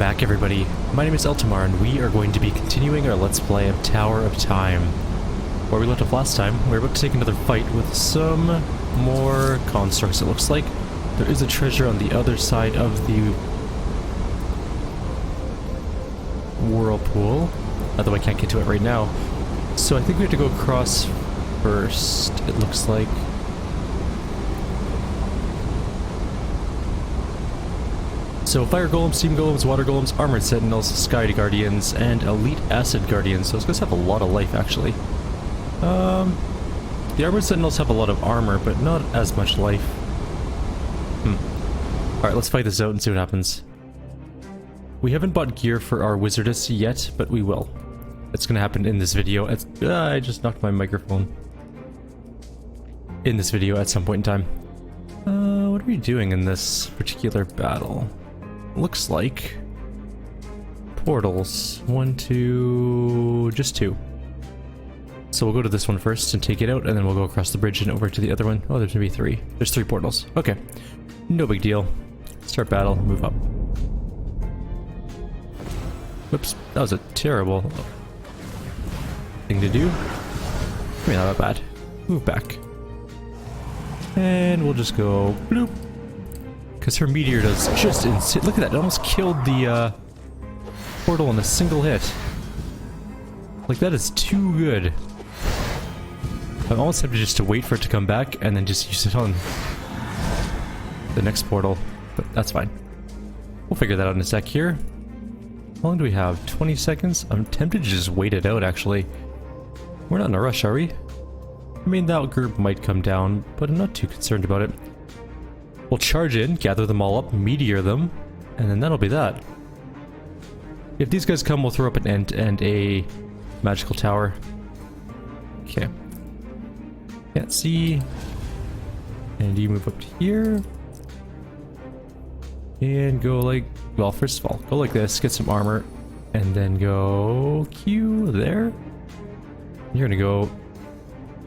back, everybody. My name is Eltimar, and we are going to be continuing our Let's Play of Tower of Time. Where we left off last time, we're about to take another fight with some more constructs, it looks like. There is a treasure on the other side of the whirlpool, although I can't get to it right now. So I think we have to go across first, it looks like. So fire golems, steam golems, water golems, armored sentinels, sky guardians, and elite acid guardians. So those guys have a lot of life, actually. The armored sentinels have a lot of armor, but not as much life. Alright, let's fight this out and see what happens. We haven't bought gear for our wizardess yet, but we will. It's gonna happen in this video. I just knocked my microphone. In this video at some point in time. What are we doing in this particular battle? Looks like portals. 1, 2, just 2. So we'll go to this one first and take it out, and then we'll go across the bridge and over to the other one. Oh, there's maybe 3. There's 3 portals. Okay. No big deal. Start battle, move up. Whoops, that was a terrible thing to do. I mean, not that bad. Move back. And we'll just go bloop. Because her meteor does just insane. Look at that, it almost killed the portal in a single hit. Like, that is too good. I'm almost tempted just to wait for it to come back and then just use it on the next portal. But that's fine. We'll figure that out in a sec here. How long do we have? 20 seconds? I'm tempted to just wait it out, actually. We're not in a rush, are we? I mean, that group might come down, but I'm not too concerned about it. We'll charge in, gather them all up, meteor them, and then that'll be that. If these guys come, we'll throw up an end and a magical tower. Okay. Can't see. And you move up to here. And go like, well, first of all, go like this, get some armor, and then go Q there. You're gonna go,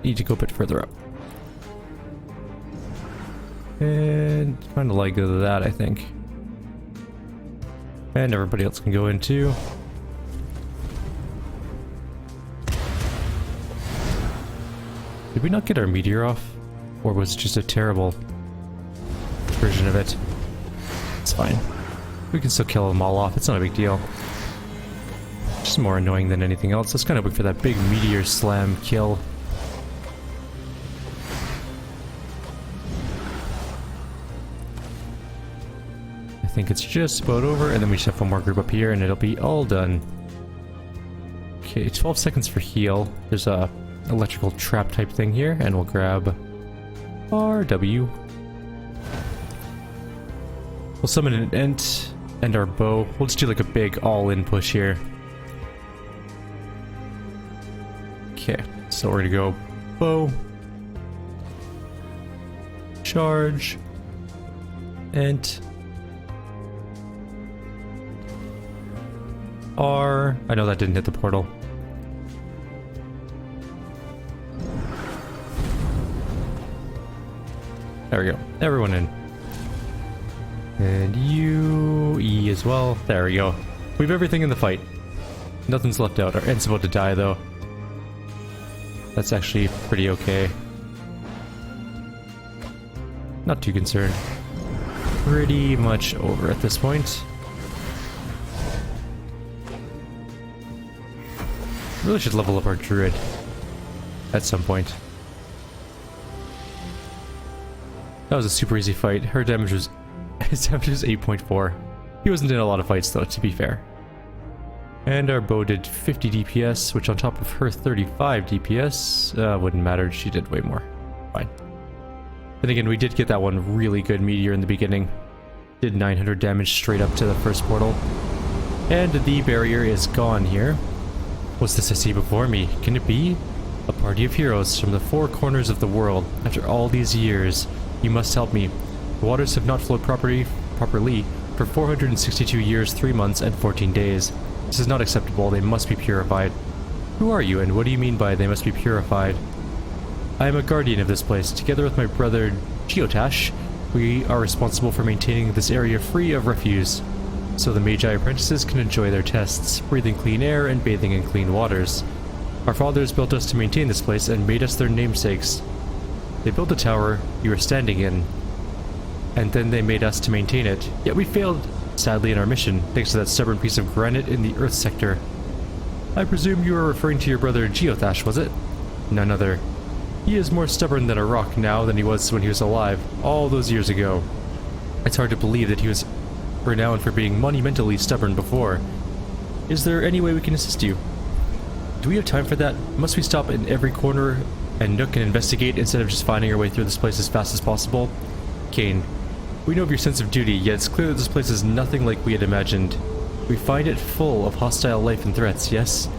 need to go a bit further up. And kind of like that, I think. And everybody else can go in too. Did we not get our meteor off? Or was it just a terrible version of it? It's fine. We can still kill them all off, it's not a big deal. Just more annoying than anything else. Let's kind of wait for that big meteor slam kill. I think it's just about over, and then we should have one more group up here and it'll be all done. Okay, 12 seconds for heal. There's a electrical trap type thing here, and we'll grab our W. We'll summon an Ent and our bow. We'll just do like a big all-in push here. Okay, so we're gonna go bow, charge, Ent, R. I know that didn't hit the portal. There we go. Everyone in. And you, E as well. There we go. We have everything in the fight. Nothing's left out. Our Ent's about to die though. That's actually pretty okay. Not too concerned. Pretty much over at this point. Really should level up our druid at some point. That was a super easy fight. Her damage was his damage was 8.4. He wasn't in a lot of fights though, to be fair. And our bow did 50 DPS, which on top of her 35 DPS wouldn't matter. She did way more. Fine. Then again, we did get that one really good meteor in the beginning. Did 900 damage straight up to the first portal. And the barrier is gone here. What's this I see before me? Can it be? A party of heroes from the 4 corners of the world. After all these years, you must help me. The waters have not flowed properly for 462 years, 3 months, and 14 days. This is not acceptable. They must be purified. Who are you, and what do you mean by they must be purified? I am a guardian of this place. Together with my brother Geotash, we are responsible for maintaining this area free of refuse. so the Magi apprentices can enjoy their tests, breathing clean air and bathing in clean waters. Our fathers built us to maintain this place and made us their namesakes. They built the tower you are standing in, and then they made us to maintain it. Yet we failed, sadly, in our mission, thanks to that stubborn piece of granite in the Earth sector. I presume you are referring to your brother Geothash, was it? None other. He is more stubborn than a rock now than he was when he was alive, all those years ago. It's hard to believe that he was renowned for being monumentally stubborn before. Is there any way we can assist you? Do we have time for that? Must we stop in every corner and nook and investigate instead of just finding our way through this place as fast as possible? Kane, we know of your sense of duty, yet it's clear that this place is nothing like we had imagined. We find it full of hostile life and threats, yes?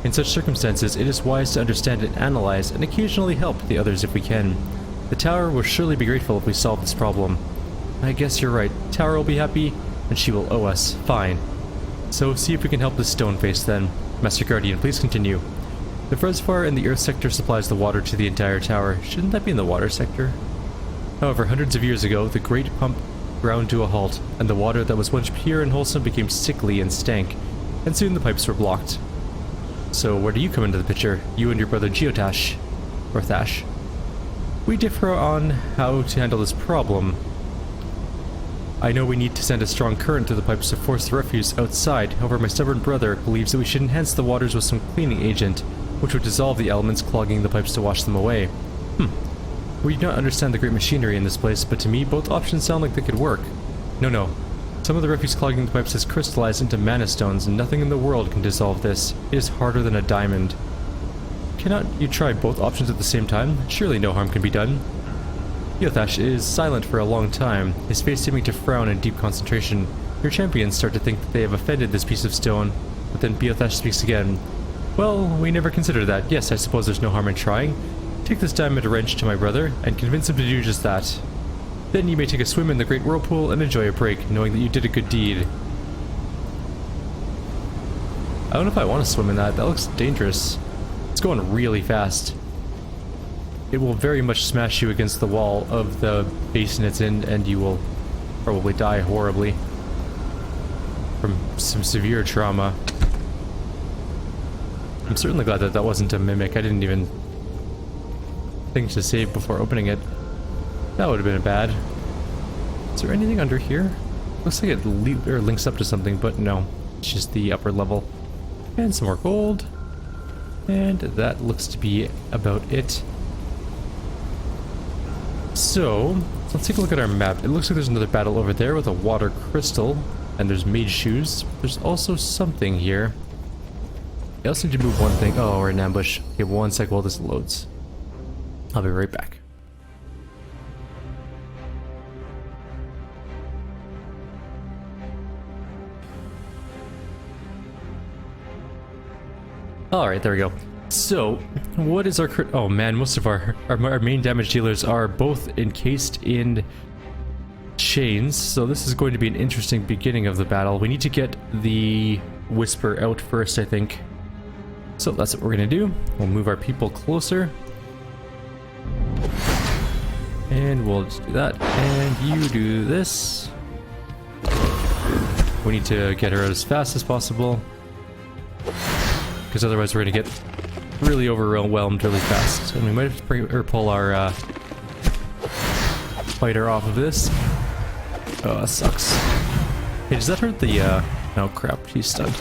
In such circumstances, it is wise to understand and analyze, and occasionally help the others if we can. The tower will surely be grateful if we solve this problem. I guess you're right. Tower will be happy, and she will owe us. Fine. So see if we can help this stone face then. Master Guardian, please continue. The reservoir in the Earth sector supplies the water to the entire tower. Shouldn't that be in the water sector? However, hundreds of years ago, the great pump ground to a halt, and the water that was once pure and wholesome became sickly and stank, and soon the pipes were blocked. So where do you come into the picture? You and your brother Geotash. Or Thash. We differ on how to handle this problem. I know we need to send a strong current through the pipes to force the refuse outside. However, my stubborn brother believes that we should enhance the waters with some cleaning agent, which would dissolve the elements clogging the pipes to wash them away. We do not understand the great machinery in this place, but to me both options sound like they could work. No. Some of the refuse clogging the pipes has crystallized into mana stones, and nothing in the world can dissolve this. It is harder than a diamond. Cannot you try both options at the same time? Surely no harm can be done. Geothash is silent for a long time, his face seeming to frown in deep concentration. Your champions start to think that they have offended this piece of stone, but then Geothash speaks again. Well, we never considered that. Yes, I suppose there's no harm in trying. Take this diamond wrench to my brother, and convince him to do just that. Then you may take a swim in the great whirlpool and enjoy a break, knowing that you did a good deed. I don't know if I want to swim in that. That looks dangerous. It's going really fast. It will very much smash you against the wall of the basin it's in, and you will probably die horribly from some severe trauma. I'm certainly glad that that wasn't a mimic. I didn't even think to save before opening it. That would have been bad. Is there anything under here? Looks like it links up to something, but no. It's just the upper level. And some more gold. And that looks to be about it. So, let's take a look at our map. It looks like there's another battle over there with a water crystal. And there's mage shoes. There's also something here. I also need to move one thing. Oh, we're in ambush. Okay, 1 sec while this loads. I'll be right back. Alright, there we go. So, what is our crit? Oh man, most of our main damage dealers are both encased in chains, so this is going to be an interesting beginning of the battle. We need to get the Whisper out first, I think. So that's what we're gonna do. We'll move our people closer. And we'll just do that. And you do this. We need to get her out as fast as possible, because otherwise we're gonna get really overwhelmed really fast. And we might have to bring or pull our fighter off of this. Oh, that sucks. Hey, does that hurt the no crap, he's stunned.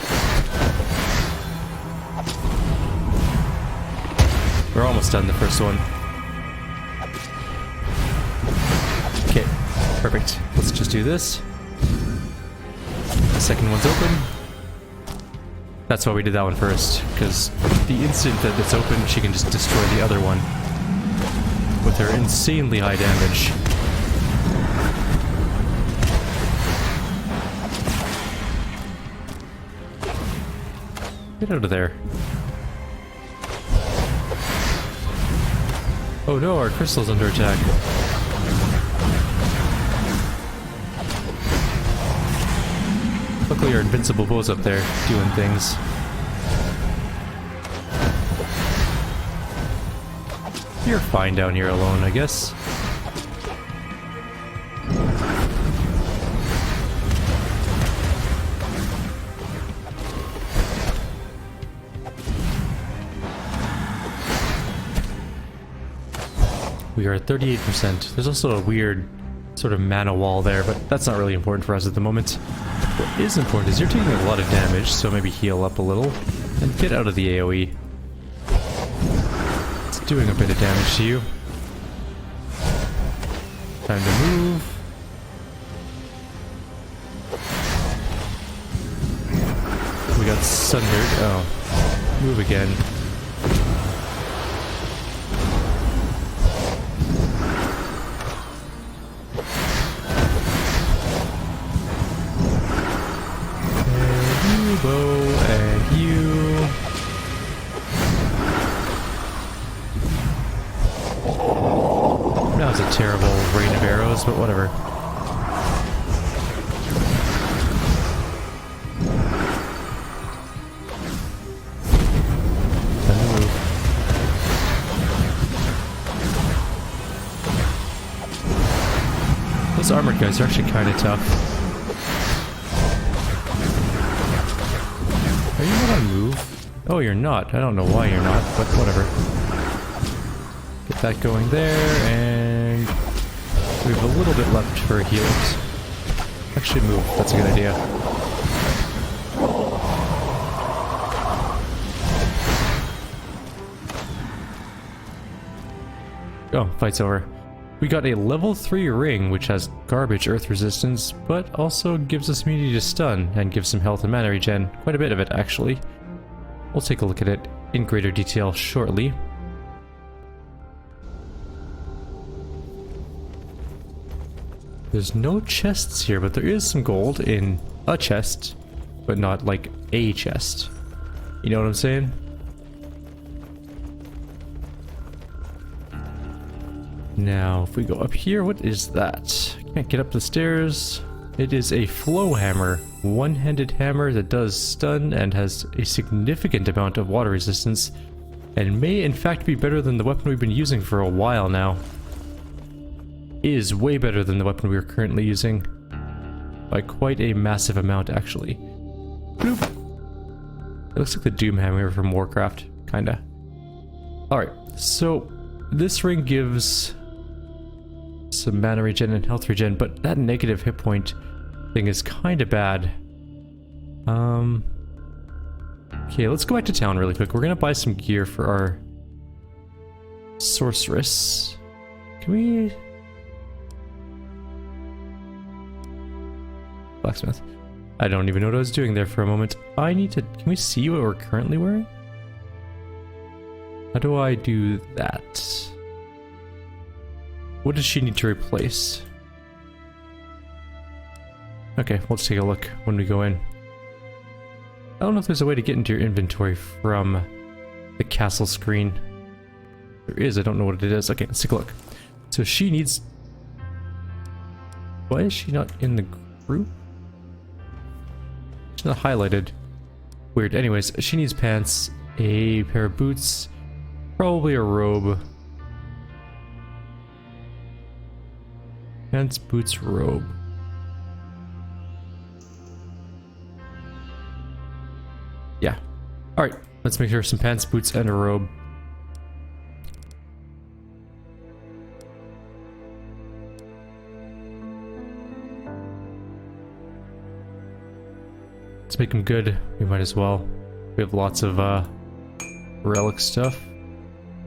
We're almost done the first one. Okay, perfect. Let's just do this. The second one's open. That's why we did that one first, because the instant that it's open, she can just destroy the other one with her insanely high damage. Get out of there. Oh no, our crystal's under attack. Luckily our invincible bow's up there, doing things. You're fine down here alone, I guess. We are at 38%. There's also a weird sort of mana wall there, but that's not really important for us at the moment. What is important is you're taking a lot of damage, so maybe heal up a little and get out of the AoE. It's doing a bit of damage to you. Time to move. We got sundered. Oh. Move again. And you, bow, and you. That was a terrible rain of arrows, but whatever. Those armored guys are actually kind of tough. Are you not on move? Oh, you're not. I don't know why you're not, but whatever. Get that going there, and we have a little bit left for heals. Actually move, that's a good idea. Oh, fight's over. We got a level 3 ring, which has garbage earth resistance, but also gives us immunity to stun, and gives some health and mana regen. Quite a bit of it, actually. We'll take a look at it in greater detail shortly. There's no chests here, but there is some gold in a chest, but not like a chest. You know what I'm saying? Now, if we go up here, what is that? Can't get up the stairs. It is a flow hammer. One-handed hammer that does stun and has a significant amount of water resistance, and may in fact be better than the weapon we've been using for a while now. Is way better than the weapon we are currently using. By quite a massive amount, actually. Bloop. It looks like the Doom hammer from Warcraft, kinda. Alright, so this ring gives some mana regen and health regen, but that negative hit point thing is kind of bad. Okay, let's go back to town really quick. We're gonna buy some gear for our sorceress. Can we... Blacksmith. I don't even know what I was doing there for a moment. I need to... Can we see what we're currently wearing? How do I do that? What does she need to replace? Okay, we'll just take a look when we go in. I don't know if there's a way to get into your inventory from the castle screen. There is, I don't know what it is. Okay, let's take a look. So she needs... Why is she not in the group? She's not highlighted. Weird. Anyways, she needs pants, a pair of boots, probably a robe. Pants, boots, robe. Yeah. Alright, let's make her some pants, boots, and a robe. Let's make them good. We might as well. We have lots of relic stuff.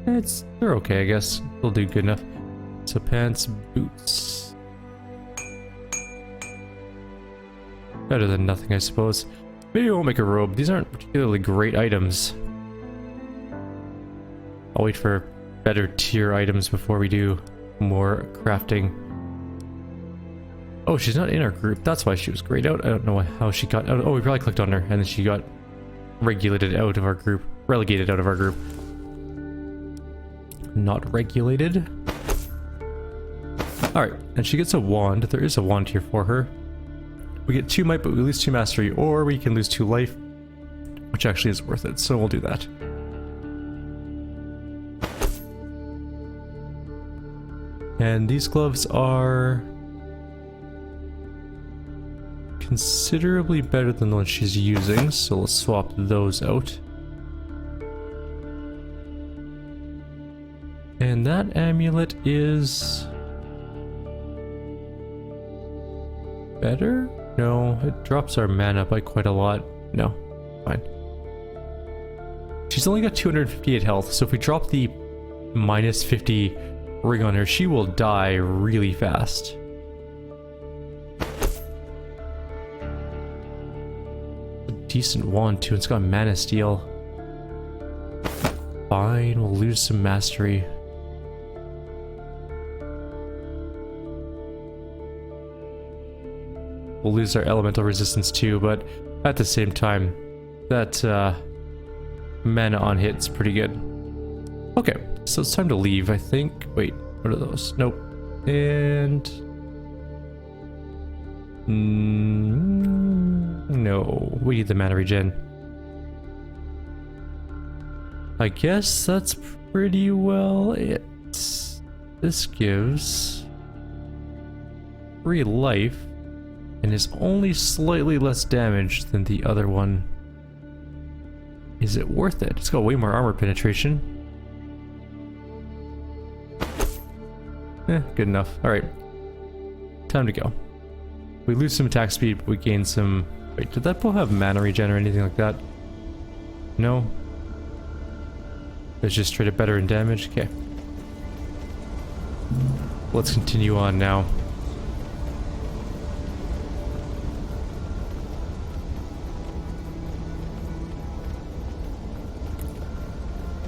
They're okay, I guess. They'll do good enough. So pants, boots. Better than nothing, I suppose. Maybe I won't make a robe. These aren't particularly great items. I'll wait for better tier items before we do more crafting. Oh, she's not in our group. That's why she was grayed out. I don't know how she got out. Oh, we probably clicked on her and then she got regulated out of our group. Relegated out of our group. Not regulated. Alright, and she gets a wand. There is a wand here for her. We get 2 might, but we lose 2 mastery, or we can lose 2 life, which actually is worth it, so we'll do that. And these gloves are considerably better than the ones she's using, so let's swap those out. And that amulet is... better? No, it drops our mana by quite a lot. No, fine. She's only got 258 health, so if we drop the minus 50 ring on her, she will die really fast. A decent wand too, it's got mana steal. Fine, we'll lose some mastery. We'll lose our elemental resistance too, but at the same time, that mana on hit's pretty good. Okay, so it's time to leave, I think. Wait, what are those? Nope. And... no, we need the mana regen. I guess that's pretty well it. This gives... 3 life. And is only slightly less damage than the other one. Is it worth it? It's got way more armor penetration. Good enough. Alright. Time to go. We lose some attack speed, but we gain some... wait, did that bow have mana regen or anything like that? No? It's just straight up better in damage? Okay. Let's continue on now.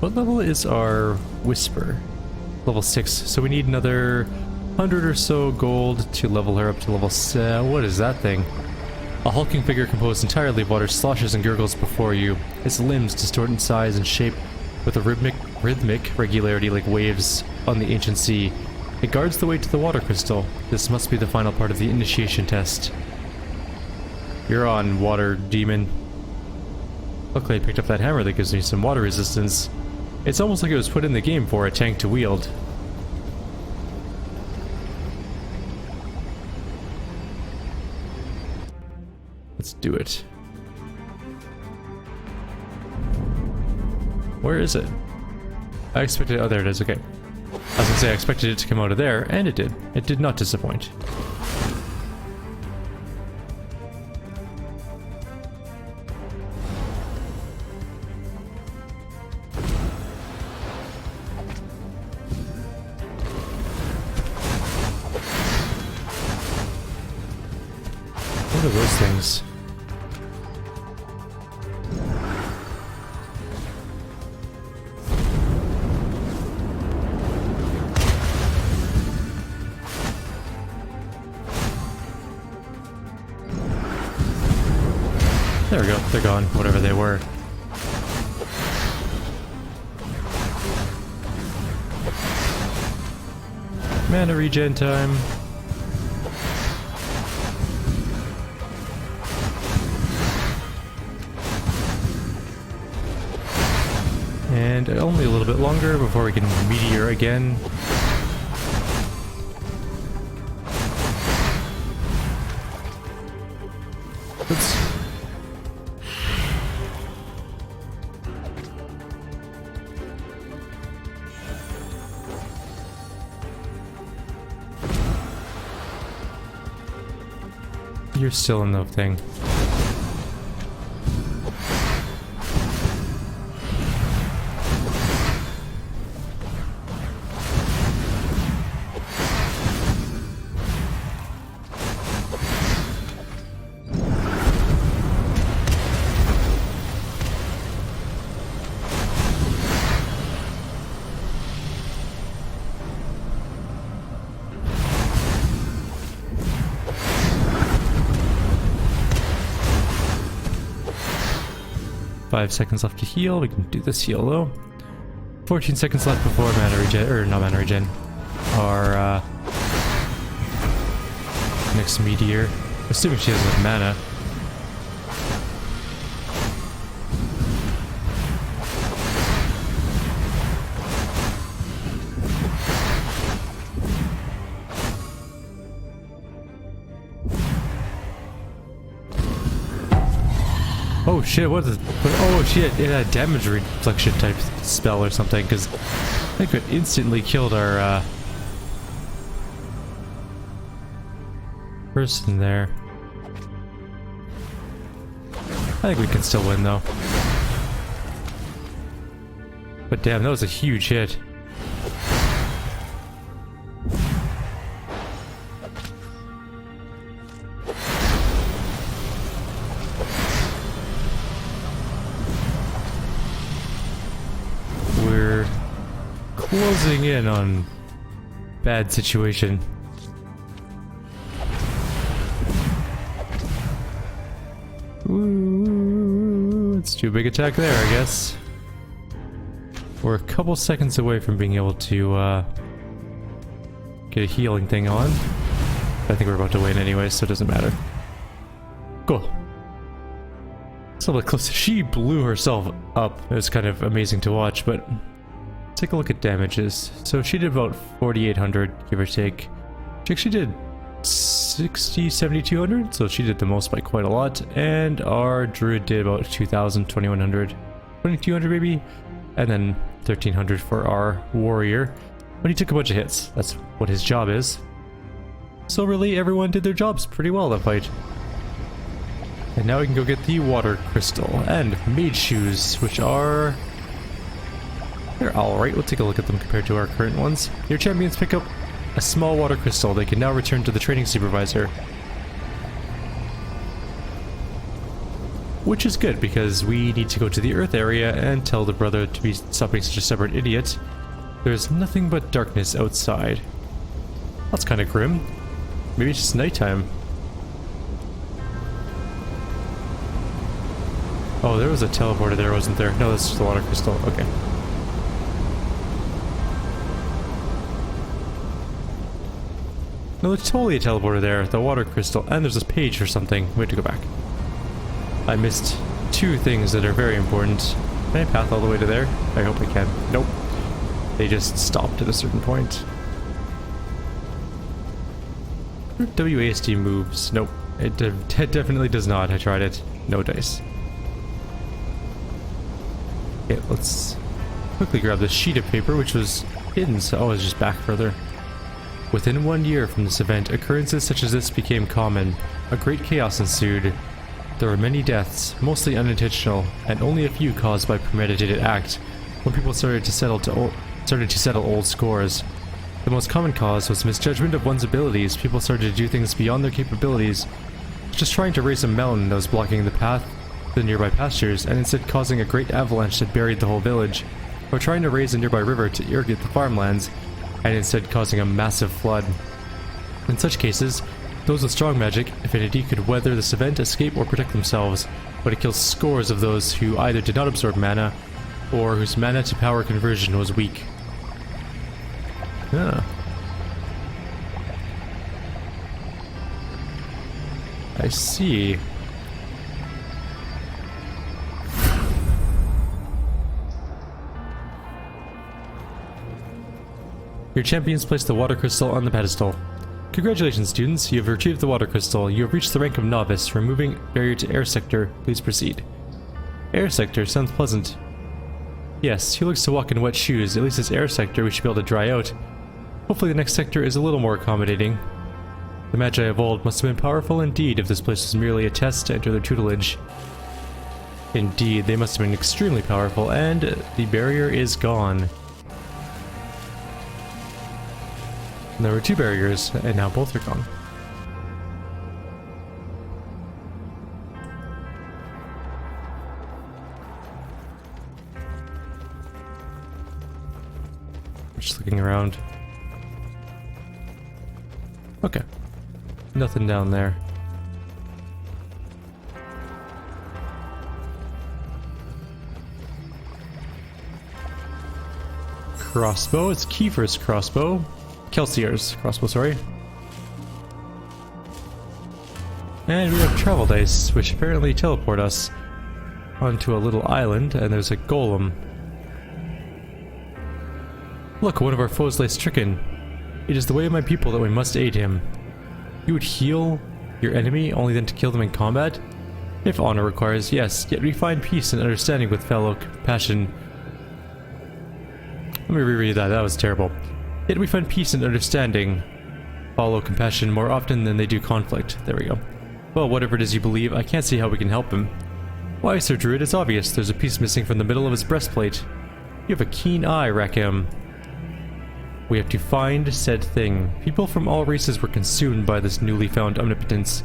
What level is our Whisper? Level 6, so we need another 100 or so gold to level her up to level 7. What is that thing? A hulking figure composed entirely of water sloshes and gurgles before you. Its limbs distort in size and shape with a rhythmic regularity like waves on the ancient sea. It guards the way to the water crystal. This must be the final part of the initiation test. You're on, water demon. Luckily I picked up that hammer that gives me some water resistance. It's almost like it was put in the game for a tank to wield. Let's do it. Where is it? I expected... oh, there it is, okay. I was gonna say I expected it to come out of there, and it did. It did not disappoint. What are those things? There we go, they're gone, whatever they were. Mana regen time. And only a little bit longer before we can meteor again. Oops. You're still in the thing. Five seconds left to heal. We can do this heal though. 14 seconds left before mana regen, or not mana regen. Our next meteor. Assuming she has enough mana. Oh shit, what is... oh shit, it had damage reflection type spell or something, because I think it instantly killed our person there. I think we can still win though. But damn, that was a huge hit. We're closing in on bad situation. Ooh, it's too big attack there, I guess. We're a couple seconds away from being able to get a healing thing on. I think we're about to win anyway, so it doesn't matter. Cool. It's a little bit close. She blew herself up. It was kind of amazing to watch, but take a look at damages. So she did about 4,800, give or take. She actually did 7,200, so she did the most by quite a lot. And our druid did about 2,000, 2,100, 2,200 maybe, and then 1,300 for our warrior. But he took a bunch of hits. That's what his job is. So really, everyone did their jobs pretty well that fight. And now we can go get the water crystal and mage shoes, which are... they're alright. We'll take a look at them compared to our current ones. Your champions pick up a small water crystal. They can now return to the training supervisor. Which is good, because we need to go to the Earth area and tell the brother to be stop being such a stubborn idiot. There's nothing but darkness outside. That's kind of grim. Maybe it's just nighttime. Oh, there was a teleporter there, wasn't there? No, that's just the water crystal. Okay. No, there's totally a teleporter there. The water crystal. And there's this page or something. We have to go back. I missed two things that are very important. Can I path all the way to there? I hope I can. Nope. They just stopped at a certain point. WASD moves. Nope. It definitely does not. I tried it. No dice. Okay, let's quickly grab this sheet of paper, which was hidden, so oh, it's just back further. Within 1 year from this event, occurrences such as this became common. A great chaos ensued. There were many deaths, mostly unintentional, and only a few caused by premeditated act, when people started to settle old scores. The most common cause was misjudgment of one's abilities. People started to do things beyond their capabilities, just trying to raise a mountain that was blocking the path to the nearby pastures, and instead causing a great avalanche that buried the whole village, or trying to raise a nearby river to irrigate the farmlands, and instead causing a massive flood. In such cases, those with strong magic affinity could weather this event, escape, or protect themselves, but it kills scores of those who either did not absorb mana, or whose mana to power conversion was weak. Ah. I see. Your champions place the water crystal on the pedestal. Congratulations, students. You have retrieved the water crystal. You have reached the rank of novice. Removing barrier to air sector. Please proceed. Air sector sounds pleasant. Yes, he looks to walk in wet shoes. At least this air sector we should be able to dry out. Hopefully the next sector is a little more accommodating. The Magi of old must have been powerful indeed if this place was merely a test to enter their tutelage. Indeed, they must have been extremely powerful, and the barrier is gone. And there were two barriers, and now both are gone. Just looking around. Okay. Nothing down there. Crossbow. It's Kiefer's crossbow. Kelsier's crossbow, sorry. And we have travel dice, which apparently teleport us onto a little island, and there's a golem. Look, one of our foes lies stricken. It is the way of my people that we must aid him. You would heal your enemy, only then to kill them in combat? If honor requires, yes, yet we find peace and understanding with fellow compassion. Let me reread that. That was terrible. Yet we find peace and understanding follow compassion more often than they do conflict. There we go. Well, whatever it is you believe, I can't see how we can help him. Why, Sir Druid, it's obvious. There's a piece missing from the middle of his breastplate. You have a keen eye, Rackham. We have to find said thing. People from all races were consumed by this newly found omnipotence.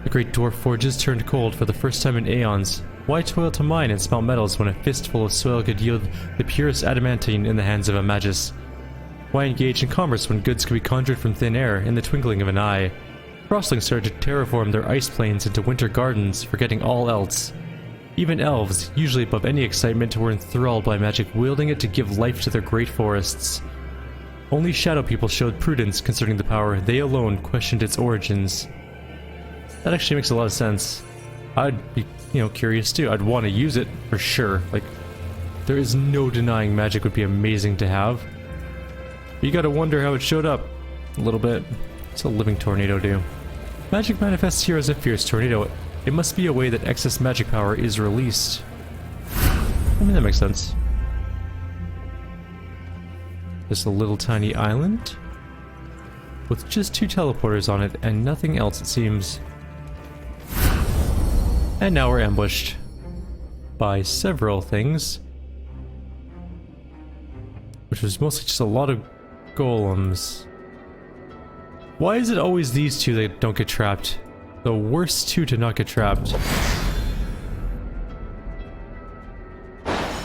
The great dwarf forges turned cold for the first time in aeons. Why toil to mine and smelt metals when a fistful of soil could yield the purest adamantine in the hands of a magus? Why engage in commerce when goods could be conjured from thin air in the twinkling of an eye? Crosslings started to terraform their ice plains into winter gardens, forgetting all else. Even elves, usually above any excitement, were enthralled by magic, wielding it to give life to their great forests. Only shadow people showed prudence concerning the power. They alone questioned its origins. That actually makes a lot of sense. I'd be, curious too. I'd want to use it for sure. Like, there is no denying magic would be amazing to have. But you gotta wonder how it showed up. A little bit. What's a living tornado do? Magic manifests here as a fierce tornado. It must be a way that excess magic power is released. I mean, that makes sense. Just a little tiny island with just 2 teleporters on it and nothing else, it seems. And now we're ambushed by several things, which was mostly just a lot of golems. Why is it always these 2 that don't get trapped? The worst 2 to not get trapped.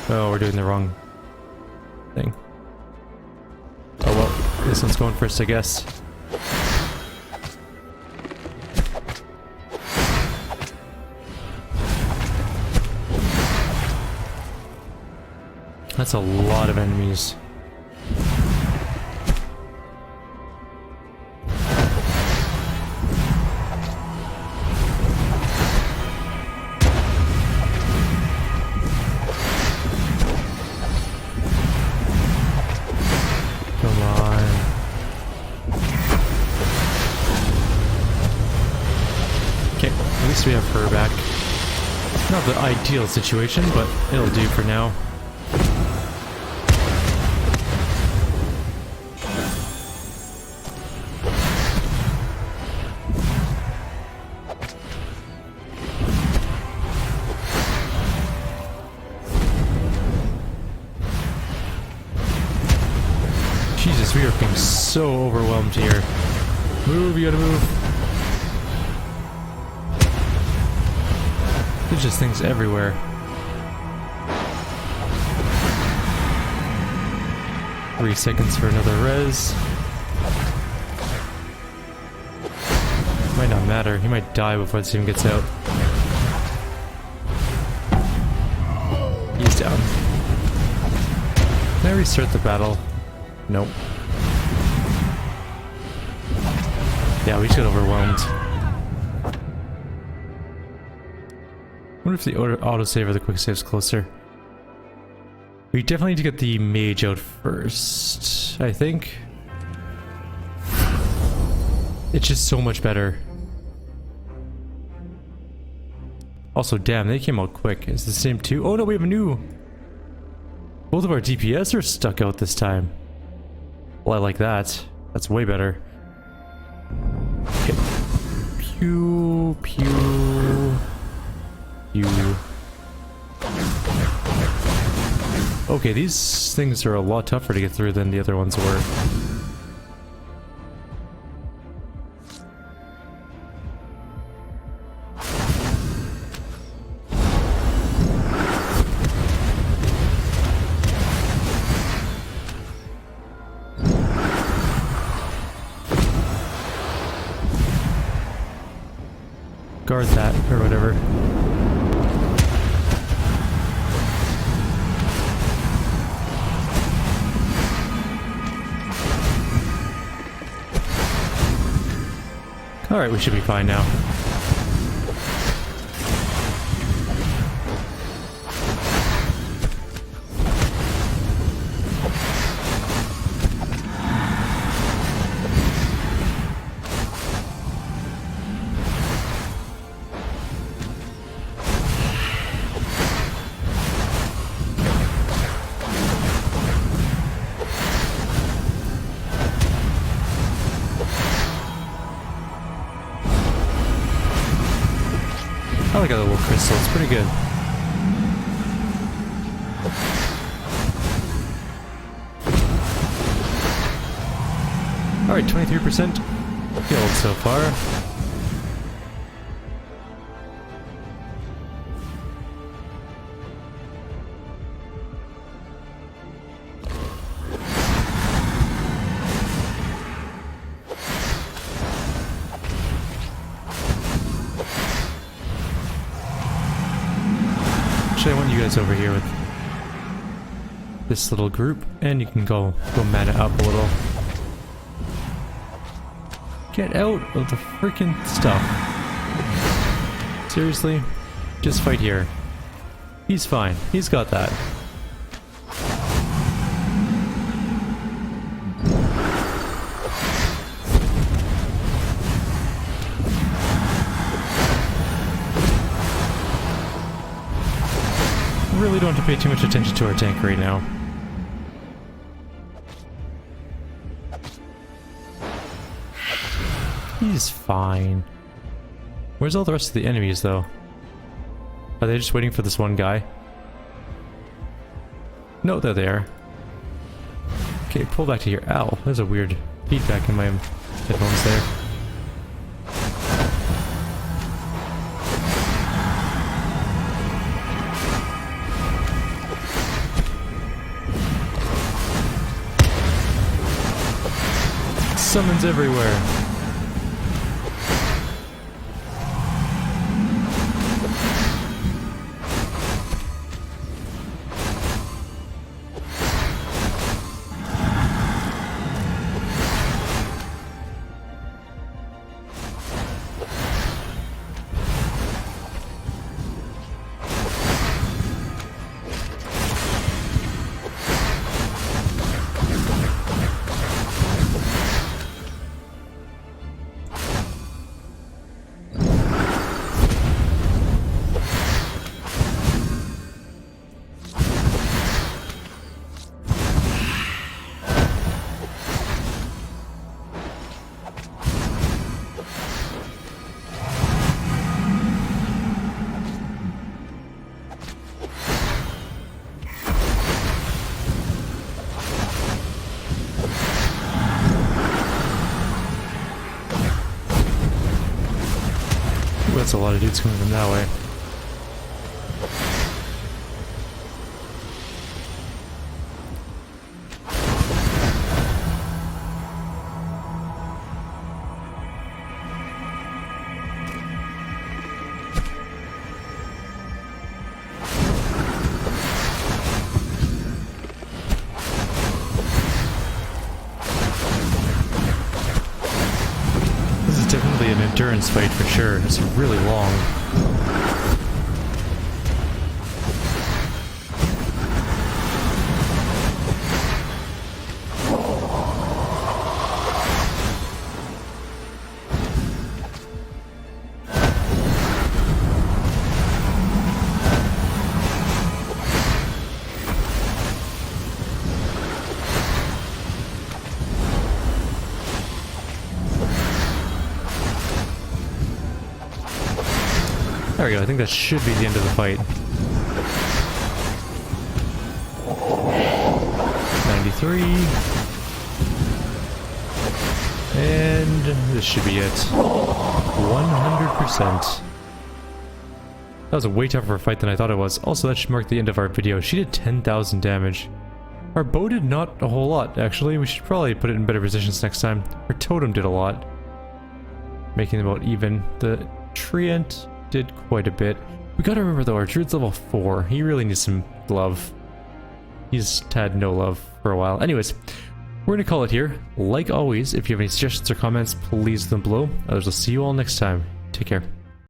Oh, we're doing the wrong thing. Oh well, this one's going first, I guess. That's a lot of enemies. Come on. Okay, at least we have her back. Not the ideal situation, but it'll do for now. Jesus, we are being so overwhelmed here. Move, you gotta move. There's just things everywhere. Three seconds for another res. Might not matter. He might die before this even gets out. He's down. Can I restart the battle? Nope. Yeah, we just got overwhelmed. I wonder if the autosave or the quick save's closer. We definitely need to get the mage out first, I think. It's just so much better. Also, damn, they came out quick. It's the same 2. Oh no, we have a new... Both of our DPS are stuck out this time. Well, I like that. That's way better. Okay. Pew, pew, pew. Okay, these things are a lot tougher to get through than the other ones were. Guard that, or whatever. Alright, we should be fine now. like a little crystal, it's pretty good. Alright, 23% killed so far. Actually, I want you guys over here with this little group, and you can go mana up a little. Get out of the freaking stuff. Seriously? Just fight here. He's fine. He's got that. Really don't have to pay too much attention to our tank right now. He's fine. Where's all the rest of the enemies, though? Are they just waiting for this one guy? No, they're there. Okay, pull back to here. Ow, there's a weird feedback in my headphones there. Summons everywhere. That's a lot of dudes coming from that way. Definitely an endurance fight for sure. It's really long. There we go, I think that should be the end of the fight. 93. And this should be it. 100%. That was a way tougher fight than I thought it was. Also, that should mark the end of our video. She did 10,000 damage. Our bow did not a whole lot, actually. We should probably put it in better positions next time. Our totem did a lot, making them about even. The treant did quite a bit. We gotta remember though, our druid's level 4. He really needs some love. He's had no love for a while. Anyways, we're gonna call it here. Like always, if you have any suggestions or comments, please leave them below. Others will see you all next time. Take care.